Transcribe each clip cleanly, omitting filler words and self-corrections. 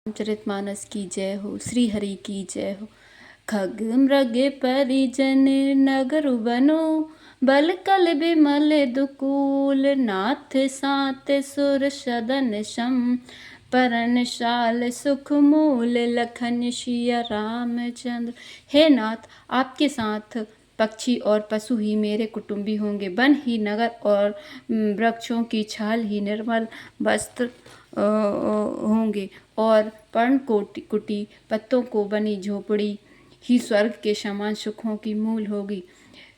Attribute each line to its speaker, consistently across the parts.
Speaker 1: रामचरितमानस की जय हो, श्री हरि की जय हो। खग मृग परिजन नगर बनो, बल कल बिमल दुकूल, नाथ सात सुर सदन सम, परनशाल सुख मूल, लखन सिया रामचंद्र। हे नाथ, आपके साथ पक्षी और पशु ही मेरे कुटुंबी होंगे, वन ही नगर और वृक्षों की छाल ही निर्मल वस्त्र होंगे, और पर्ण कुटी पत्तों को बनी झोपड़ी ही स्वर्ग के समान सुखों की मूल होगी।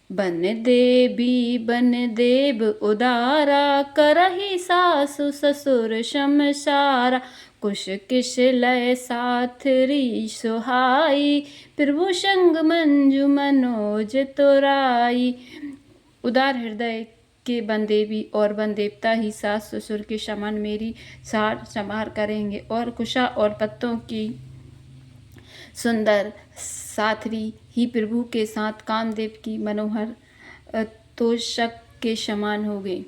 Speaker 1: बन देवी बन देव उदारा, करही सासु ससुर शमसारा, कुश किश लय साथरी सुहाई, प्रभु संग मंजू मनोज तुराई। उदार हृदय के वन देवी और वन देवता ही सास ससुर के समान मेरी सार संभार करेंगे, और कुशा और पत्तों की सुंदर साथरी ही प्रभु के साथ कामदेव की मनोहर तोषक के समान होंगे।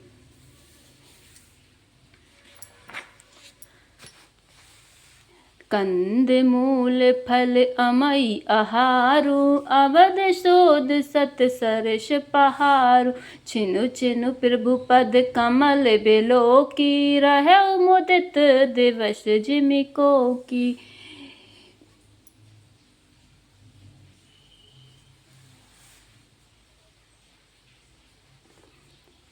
Speaker 1: कंद मूल फल अमई आहारु, अवध शोध सत सरस पहारु, छिनु छिनु प्रभु पद कमल बिलो की, रहे मुदित दिवस जिमिको की।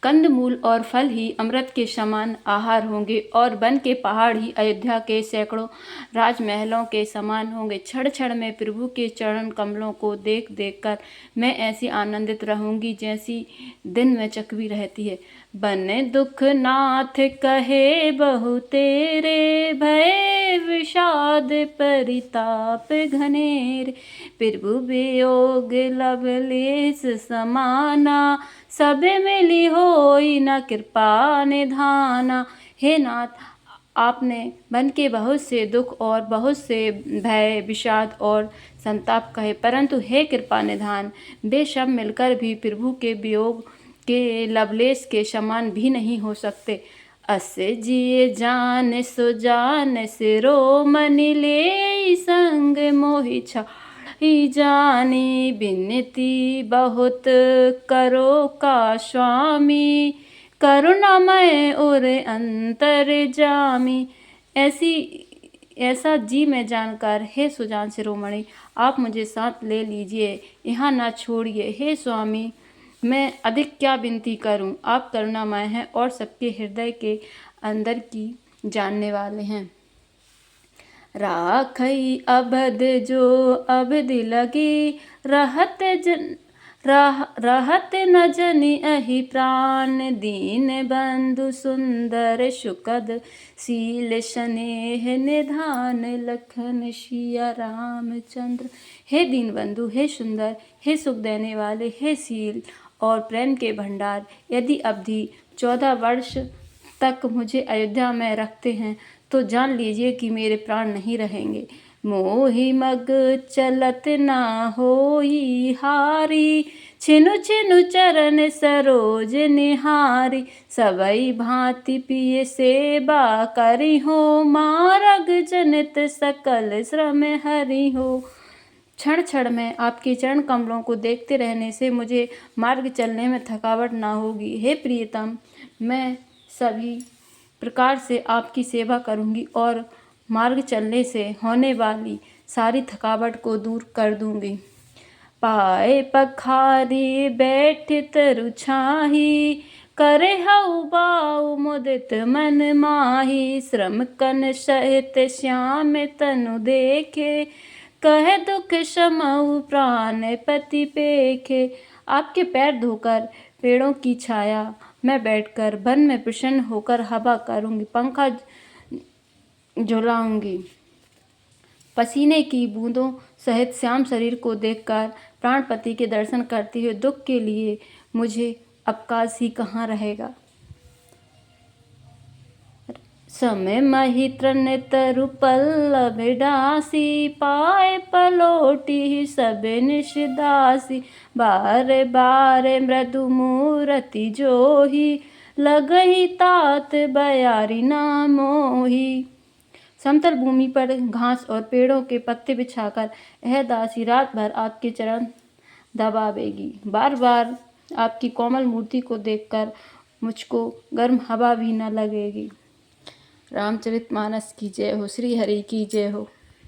Speaker 1: कंदमूल और फल ही अमृत के समान आहार होंगे, और वन के पहाड़ ही अयोध्या के सैकड़ों राजमहलों के समान होंगे। क्षण क्षण में प्रभु के चरण कमलों को देख देख कर मैं ऐसी आनंदित रहूंगी जैसी दिन में चकवी रहती है। बन दुख नाथ कहे बहु तेरे, भय विषाद परिताप घनेर, प्रभु वियोग लवलेस समाना, सबे मिली होई न कृपा निधाना। हे नाथ, आपने मन के बहुत से दुख और बहुत से भय विषाद और संताप कहे, परंतु हे कृपा निधान, वे सब मिलकर भी प्रभु के वियोग के लवलेश के समान भी नहीं हो सकते। अस जिए जान सो जान सिरो मनि ले, संग मोहि छाड़ी जानी, बिनती बहुत करो का स्वामी, करुणामय और अंतर जामी। ऐसा जी में जानकर हे सुजान शिरोमणि, आप मुझे साथ ले लीजिए, यहाँ ना छोड़िए। हे स्वामी, मैं अधिक क्या विनती करूं, आप करुणामय हैं और सबके हृदय के अंदर की जानने वाले हैं। राखई अबध जो अबध लगी, रहत न जनि अहि प्राण, दीन बंधु सुंदर सुखद, शील स्नेह निधान, लखन सिया रामचंद्र। हे दीन बंधु, हे सुंदर, हे सुख देने वाले, हे शील और प्रेम के भंडार, यदि अवधि 14 वर्ष तक मुझे अयोध्या में रखते हैं तो जान लीजिए कि मेरे प्राण नहीं रहेंगे। मोहि मग चलत ना होई हारी, छिनु छिनु चरण सरोज निहारी, सबई भांति पिय सेवा करी हो, मारग जनित सकल श्रम हरि हो। क्षण क्षण में आपके चरण कमलों को देखते रहने से मुझे मार्ग चलने में थकावट ना होगी। हे प्रियतम, मैं सभी प्रकार से आपकी सेवा करूंगी और मार्ग चलने से होने वाली सारी थकावट को दूर कर दूंगी। पाए पखारी बैठ तरु छाही, करे हऊ बाऊ मुदित मन माही, श्रम कन सहित श्याम तनु देखे, कहे दुख समऊ प्राण पति पेखे। आपके पैर धोकर पेड़ों की छाया में बैठकर वन में प्रसन्न होकर हवा करूंगी, पंखा झुलाऊंगी। पसीने की बूंदों सहित श्याम शरीर को देखकर प्राणपति के दर्शन करते हुए दुख के लिए मुझे अवकाश ही कहाँ रहेगा। समय मही तृण तरु पल्लव डासी, पाए पलोटी सब निषदासी, बार बार मृदु मूरति जोही, लगही तात बयारी ना मोही। समतल भूमि पर घास और पेड़ों के पत्ते बिछाकर यह दासी रात भर आपके चरण दबावेगी। बार बार आपकी कोमल मूर्ति को देखकर मुझको गर्म हवा भी न लगेगी। रामचरितमानस की जय हो। श्री हरि की जय हो।